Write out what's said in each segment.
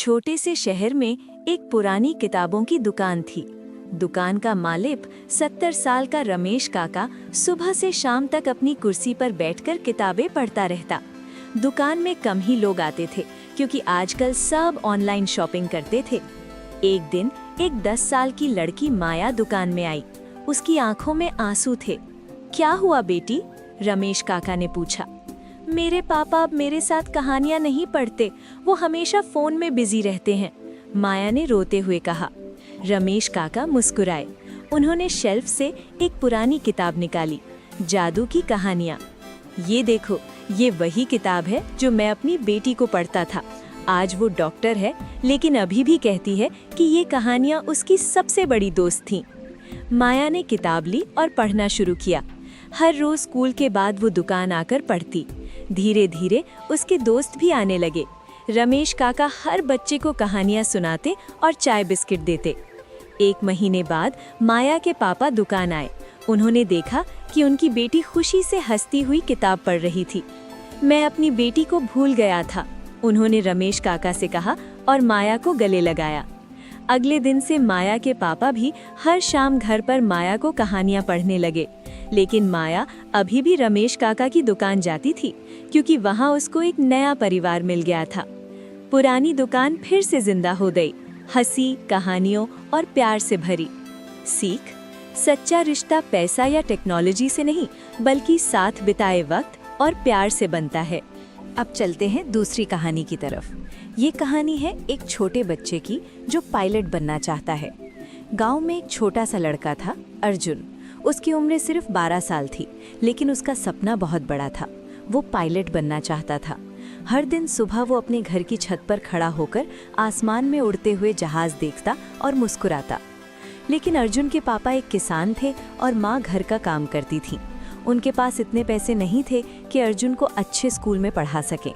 छोटे से शहर में एक पुरानी किताबों की दुकान थी। दुकान का मालिक 70 साल का रमेश काका सुबह से शाम तक अपनी कुर्सी पर बैठकर किताबें पढ़ता रहता। दुकान में कम ही लोग आते थे क्योंकि आजकल सब ऑनलाइन शॉपिंग करते थे। एक दिन एक 10 साल की लड़की माया दुकान में आई। उसकी आंखों में आंसू थे। क्या हुआ बेटी? रमेश काका ने पूछा। मेरे पापा अब मेरे साथ कहानियां नहीं पढ़ते, वो हमेशा फोन में बिजी रहते हैं, माया ने रोते हुए कहा। रमेश काका मुस्कुराए। उन्होंने शेल्फ से एक पुरानी किताब निकाली, जादू की कहानियां। ये देखो, ये वही किताब है जो मैं अपनी बेटी को पढ़ता था। आज वो डॉक्टर है, लेकिन अभी भी कहती है कि ये कहानियां उसकी सबसे बड़ी दोस्त थीं। माया ने किताब ली और पढ़ना शुरू किया। हर रोज स्कूल के बाद वो दुकान आकर पढ़ती। धीरे धीरे उसके दोस्त भी आने लगे। रमेश काका हर बच्चे को कहानियां सुनाते और चाय बिस्किट देते। एक महीने बाद माया के पापा दुकान आए। उन्होंने देखा कि उनकी बेटी खुशी से हंसती हुई किताब पढ़ रही थी। मैं अपनी बेटी को भूल गया था, उन्होंने रमेश काका से कहा और माया को गले लगाया। अगले दिन से माया के पापा भी हर शाम घर पर माया को कहानियां पढ़ने लगे। लेकिन माया अभी भी रमेश काका की दुकान जाती थी क्योंकि वहां उसको एक नया परिवार मिल गया था। पुरानी दुकान फिर से जिंदा हो गई, हंसी, कहानियों और प्यार से भरी। सीख: सच्चा रिश्ता पैसा या टेक्नोलॉजी से नहीं, बल्कि साथ बिताए वक्त और प्यार से बनता है। अब चलते हैं दूसरी कहानी की तरफ। ये कहानी है एक छोटे बच्चे की जो पायलट बनना चाहता है। गांव में एक छोटा सा लड़का था, अर्जुन। उसकी उम्र सिर्फ 12 साल थी, लेकिन उसका सपना बहुत बड़ा था। वो पायलट बनना चाहता था। हर दिन सुबह वो अपने घर की छत पर खड़ा होकर आसमान में उड़ते हुए जहाज देखता और मुस्कुराता। लेकिन अर्जुन के पापा एक किसान थे और माँ घर का काम करती थी। उनके पास इतने पैसे नहीं थे कि अर्जुन को अच्छे स्कूल में पढ़ा सकें।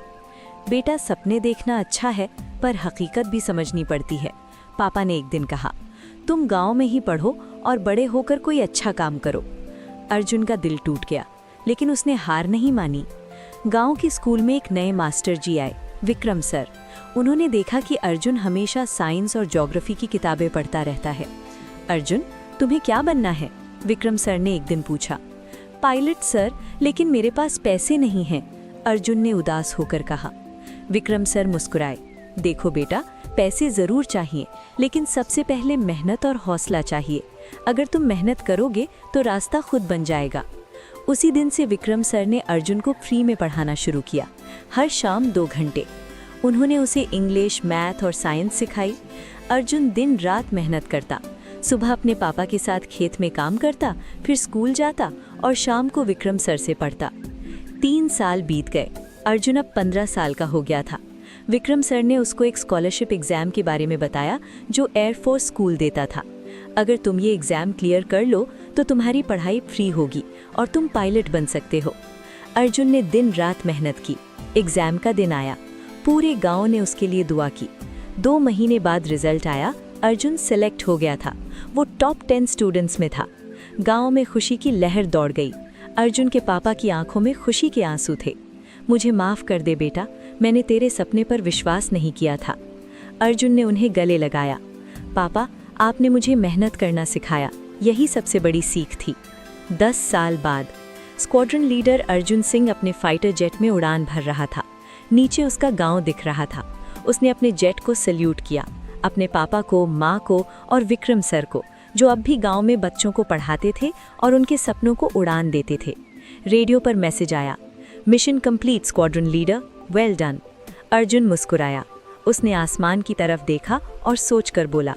बेटा, सपने देखना अच्छा है, पर हकीकत भी समझनी पड़ती है, पापा ने एक दिन कहा। तुम गांव में ही पढ़ो और बड़े होकर कोई अच्छा काम करो। अर्जुन का दिल टूट गया, लेकिन उसने हार नहीं मानी। गांव के स्कूल में एक नए मास्टर जी आए, विक्रम सर। उन्होंने देखा कि अर्जुन हमेशा साइंस और ज्योग्राफी की किताबें पढ़ता रहता है। अर्जुन, तुम्हें क्या बनना है? विक्रम सर ने एक दिन पूछा। पायलट सर, लेकिन मेरे पास पैसे नहीं हैं, अर्जुन ने उदास होकर कहा। विक्रम सर मुस्कुराए। देखो बेटा, पैसे जरूर चाहिए, लेकिन सबसे पहले मेहनत और हौसला चाहिए। अगर तुम मेहनत करोगे तो रास्ता खुद बन जाएगा। उसी दिन से विक्रम सर ने अर्जुन को फ्री में पढ़ाना शुरू किया, हर शाम 2 घंटे। उन्होंने उसे इंग्लिश, मैथ और साइंस सिखाई। अर्जुन दिन रात मेहनत करता। सुबह अपने पापा के साथ खेत में काम करता, फिर स्कूल जाता और शाम को विक्रम सर से पढ़ता। 3 साल बीत गए। अर्जुन अब 15 साल का हो गया था। विक्रम सर ने उसको एक स्कॉलरशिप एग्जाम के बारे में बताया जो एयरफोर्स स्कूल देता था। अगर तुम ये एग्जाम क्लियर कर लो तो तुम्हारी पढ़ाई फ्री होगी और तुम पायलट बन सकते हो। अर्जुन ने दिन रात मेहनत की। एग्जाम का दिन आया। पूरे गांव ने उसके लिए दुआ की। 2 महीने बाद रिजल्ट आया। अर्जुन सिलेक्ट हो गया था। वो टॉप 10 स्टूडेंट्स में था। गांव में खुशी की लहर दौड़ गई। अर्जुन के पापा की आंखों में खुशी के आंसू थे। मुझे माफ़ कर दे बेटा, मैंने तेरे सपने पर विश्वास नहीं किया था। अर्जुन ने उन्हें गले लगाया। पापा, आपने मुझे मेहनत करना सिखाया, यही सबसे बड़ी सीख थी। 10 साल बाद स्क्वाड्रन लीडर अर्जुन सिंह अपने फाइटर जेट में उड़ान भर रहा था। नीचे उसका गांव दिख रहा था। उसने अपने जेट को सल्यूट किया, अपने पापा को, माँ को और विक्रम सर को, जो अब भी गांव में बच्चों को पढ़ाते थे और उनके सपनों को उड़ान देते थे। रेडियो पर मैसेज आया, mission complete squadron leader, well done. Arjun मुस्कुराया। उसने आसमान की तरफ देखा और सोचकर बोला,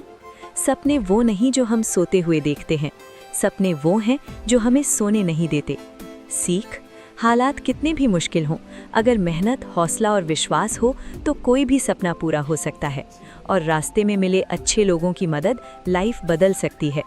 सपने वो नहीं जो हम सोते हुए देखते हैं, सपने वो हैं जो हमें सोने नहीं देते। सीख: हालात कितने भी मुश्किल हों, अगर मेहनत, हौसला और विश्वास हो तो कोई भी सपना पूरा हो सकता है और रास्ते में मिले अच्छे लोगों की मदद लाइफ बदल सकती है।